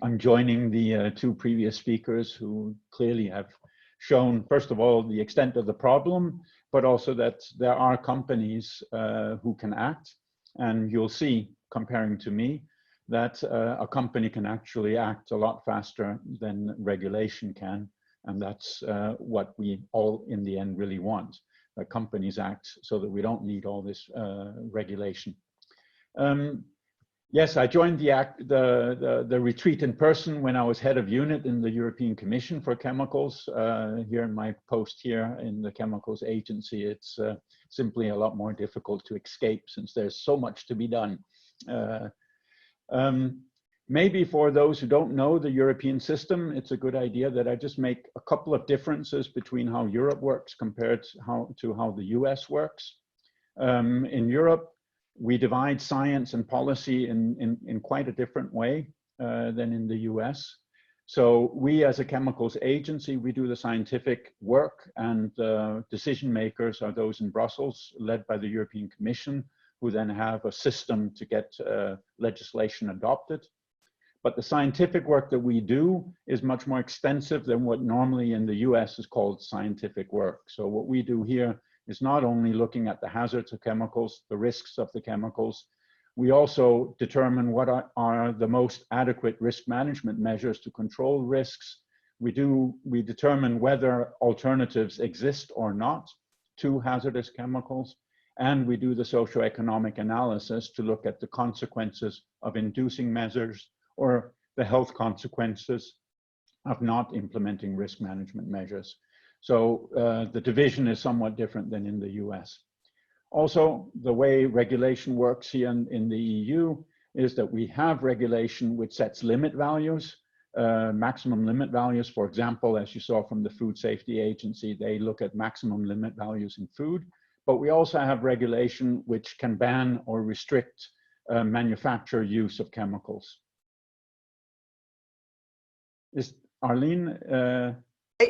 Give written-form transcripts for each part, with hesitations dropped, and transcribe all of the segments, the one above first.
I'm joining the two previous speakers who clearly have shown, first of all, the extent of the problem, but also that there are companies who can act. And you'll see, comparing to me, that a company can actually act a lot faster than regulation can. And that's what we all, in the end, really want. That companies act so that we don't need all this regulation. Yes, I joined the retreat in person when I was head of unit in the European Commission for Chemicals. Here in my post here in the Chemicals Agency, it's simply a lot more difficult to escape since there's so much to be done. Maybe for those who don't know the European system, it's a good idea that I just make a couple of differences between how Europe works compared to how the US works. In Europe, we divide science and policy in quite a different way than in the US. So we as a chemicals agency, we do the scientific work, and decision makers are those in Brussels, led by the European Commission, who then have a system to get legislation adopted. But the scientific work that we do is much more extensive than what normally in the US is called scientific work. So what we do here is not only looking at the hazards of chemicals, the risks of the chemicals, we also determine what are the most adequate risk management measures to control risks. We determine whether alternatives exist or not to hazardous chemicals, and we do the socioeconomic analysis to look at the consequences of inducing measures or the health consequences of not implementing risk management measures. So the division is somewhat different than in the US. Also, the way regulation works here in the EU is that we have regulation which sets limit values, maximum limit values. For example, as you saw from the Food Safety Agency, they look at maximum limit values in food. But we also have regulation which can ban or restrict manufacturer use of chemicals. Is Arlene?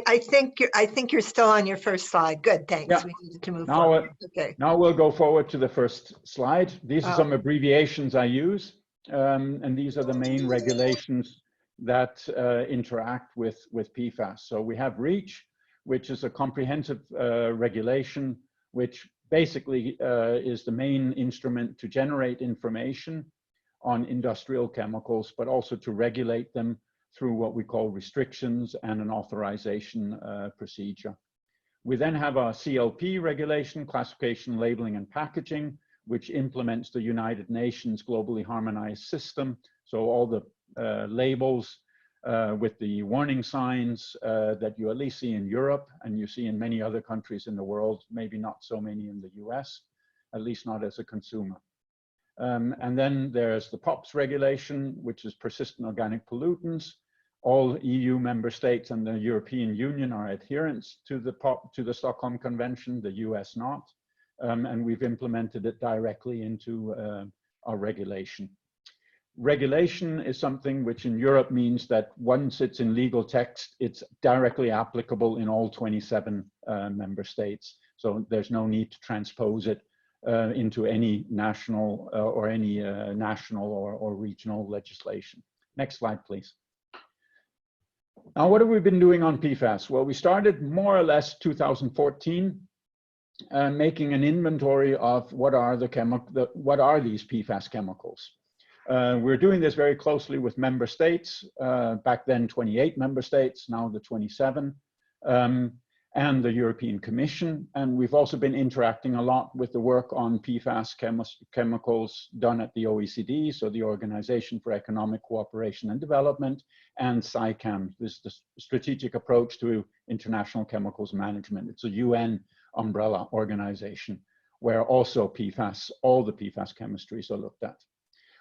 I think you're still on your first slide. Good, thanks. Yeah. We need to move forward. Okay. Now we'll go forward to the first slide. These are some abbreviations I use, and these are the main regulations that interact with PFAS. So we have REACH, which is a comprehensive regulation, which basically is the main instrument to generate information on industrial chemicals, but also to regulate them through what we call restrictions and an authorization procedure. We then have a CLP regulation, classification, labeling, and packaging, which implements the United Nations globally harmonized system. So all the labels with the warning signs that you at least see in Europe and you see in many other countries in the world, maybe not so many in the US, at least not as a consumer. And then there's the POPs regulation, which is persistent organic pollutants. All EU member states and the European Union are adherents to the Stockholm Convention, the US not. And we've implemented it directly into our regulation. Regulation is something which in Europe means that once it's in legal text, it's directly applicable in all 27 member states. So there's no need to transpose it into any national or regional legislation. Next slide, please. Now, what have we been doing on PFAS? Well, we started more or less 2014, making an inventory of what are these PFAS chemicals. We're doing this very closely with member states, back then 28 member states, now the 27. And the European Commission. And we've also been interacting a lot with the work on PFAS chemicals done at the OECD, so the Organization for Economic Cooperation and Development, and SICAM, this is the Strategic Approach to International Chemicals Management. It's a UN umbrella organization where also PFAS, all the PFAS chemistries are looked at.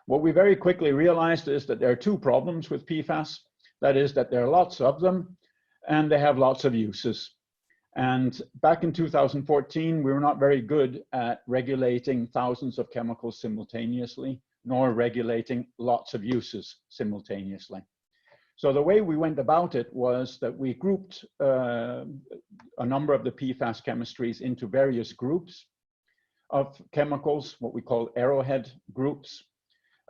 What we very quickly realized is that there are two problems with PFAS. That is that there are lots of them and they have lots of uses. And back in 2014, we were not very good at regulating thousands of chemicals simultaneously, nor regulating lots of uses simultaneously. So the way we went about it was that we grouped a number of the PFAS chemistries into various groups of chemicals, what we call Arrowhead Groups.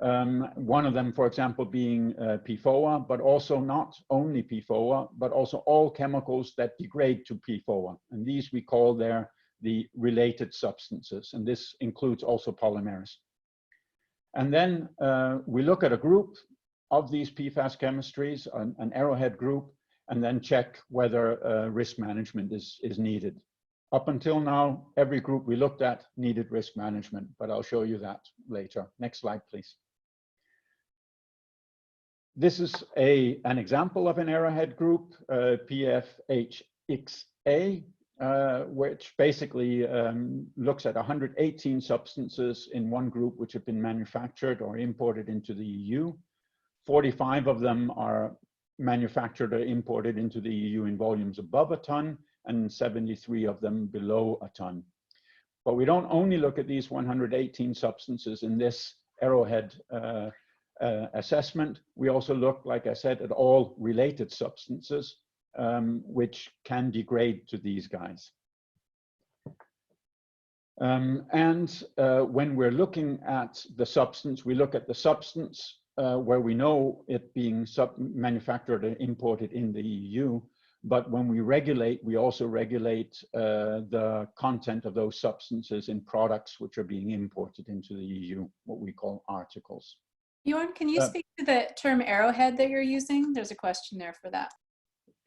One of them, for example, being PFOA, but also not only PFOA, but also all chemicals that degrade to PFOA. And these we call the related substances. And this includes also polymers. And then we look at a group of these PFAS chemistries, an Arrowhead group, and then check whether risk management is needed. Up until now, every group we looked at needed risk management, but I'll show you that later. Next slide, please. This is an example of an Arrowhead group, PFHXA, which basically looks at 118 substances in one group which have been manufactured or imported into the EU. 45 of them are manufactured or imported into the EU in volumes above a ton, and 73 of them below a ton. But we don't only look at these 118 substances in this Arrowhead assessment. We also look, like I said, at all related substances which can degrade to these guys. When we're looking at the substance, we look at the substance where we know it being manufactured and imported in the EU. But when we regulate, we also regulate the content of those substances in products which are being imported into the EU, what we call articles. Bjorn, can you speak to the term Arrowhead that you're using? There's a question there for that.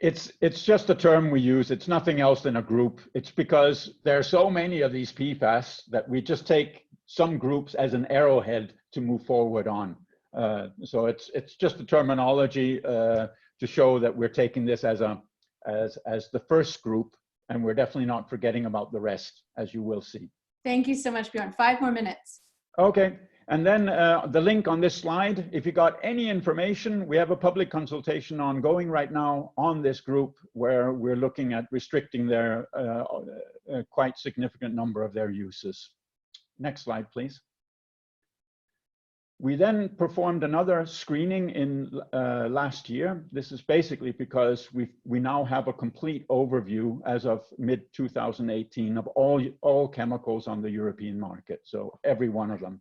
It's just a term we use. It's nothing else than a group. It's because there are so many of these PFAS that we just take some groups as an arrowhead to move forward on. So it's just a terminology to show that we're taking this as the first group, and we're definitely not forgetting about the rest, as you will see. Thank you so much, Bjorn. 5 more minutes. Okay. And then the link on this slide, if you got any information, we have a public consultation ongoing right now on this group where we're looking at restricting their quite significant number of their uses. Next slide, please. We then performed another screening in last year. This is basically because we now have a complete overview as of mid-2018 of all chemicals on the European market, so every one of them.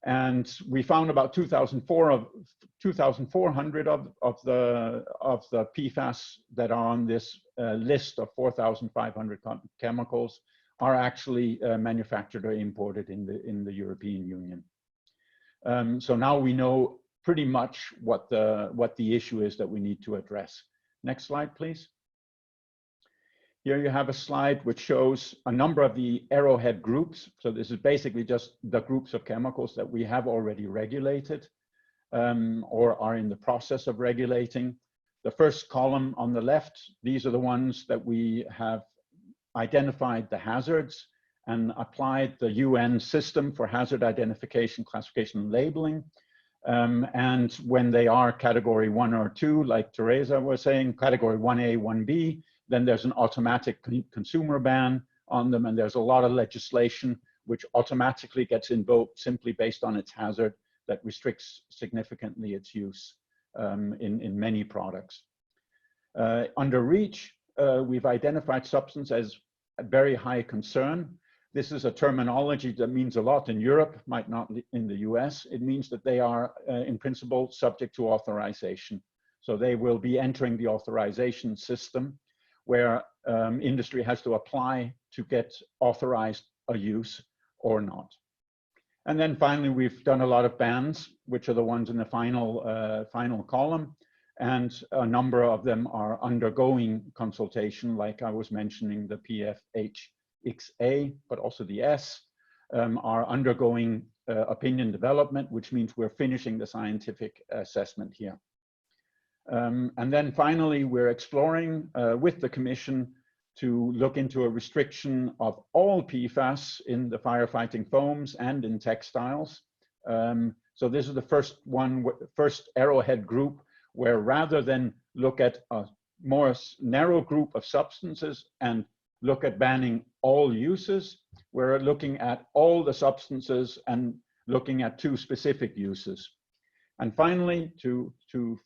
And we found about 2,400 of the PFAS that are on this list of 4,500 chemicals are actually manufactured or imported in the European Union. So now we know pretty much what the issue is that we need to address. Next slide, please. Here you have a slide which shows a number of the Arrowhead groups. So this is basically just the groups of chemicals that we have already regulated or are in the process of regulating. The first column on the left, these are the ones that we have identified the hazards and applied the UN system for hazard identification, classification, and labeling. And when they are category 1 or 2, like Teresa was saying, category 1A, 1B, then there's an automatic consumer ban on them, and there's a lot of legislation which automatically gets invoked simply based on its hazard that restricts significantly its use in many products. Under REACH, we've identified substance as a very high concern. This is a terminology that means a lot in Europe, might not in the US. It means that they are, in principle, subject to authorization. So they will be entering the authorization system where industry has to apply to get authorized a use or not. And then finally, we've done a lot of bans, which are the ones in the final column. And a number of them are undergoing consultation, like I was mentioning, the PFHXA, but also the S, are undergoing opinion development, which means we're finishing the scientific assessment here. And then finally, we're exploring with the Commission to look into a restriction of all PFAS in the firefighting foams and in textiles. So this is the first Arrowhead group where rather than look at a more narrow group of substances and look at banning all uses, we're looking at all the substances and looking at 2 specific uses. And finally, to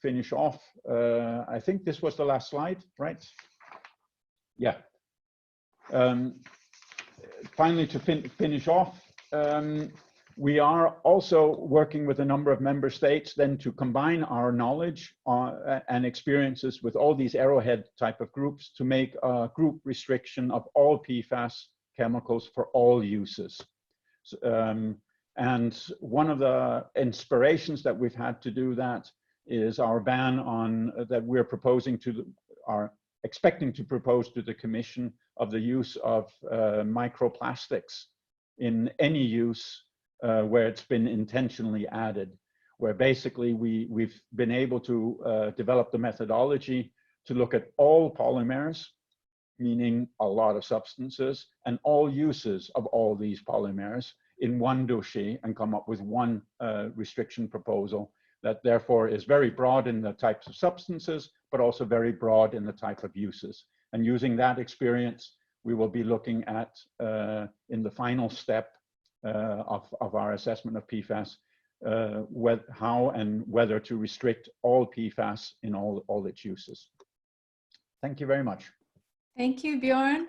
finish off, I think this was the last slide, right? Yeah. Finally, to finish off, We are also working with a number of member states then to combine our knowledge and experiences with all these Arrowhead type of groups to make a group restriction of all PFAS chemicals for all uses. And one of the inspirations that we've had to do that is our ban on that we're proposing to are expecting to propose to the Commission of the use of microplastics in any use where it's been intentionally added, where basically we've been able to develop the methodology to look at all polymers, meaning a lot of substances, and all uses of all these polymers in one dossier and come up with one restriction proposal that therefore is very broad in the types of substances, but also very broad in the type of uses. And using that experience, we will be looking at, in the final step of our assessment of PFAS, how and whether to restrict all PFAS in all its uses. Thank you very much. Thank you, Bjorn.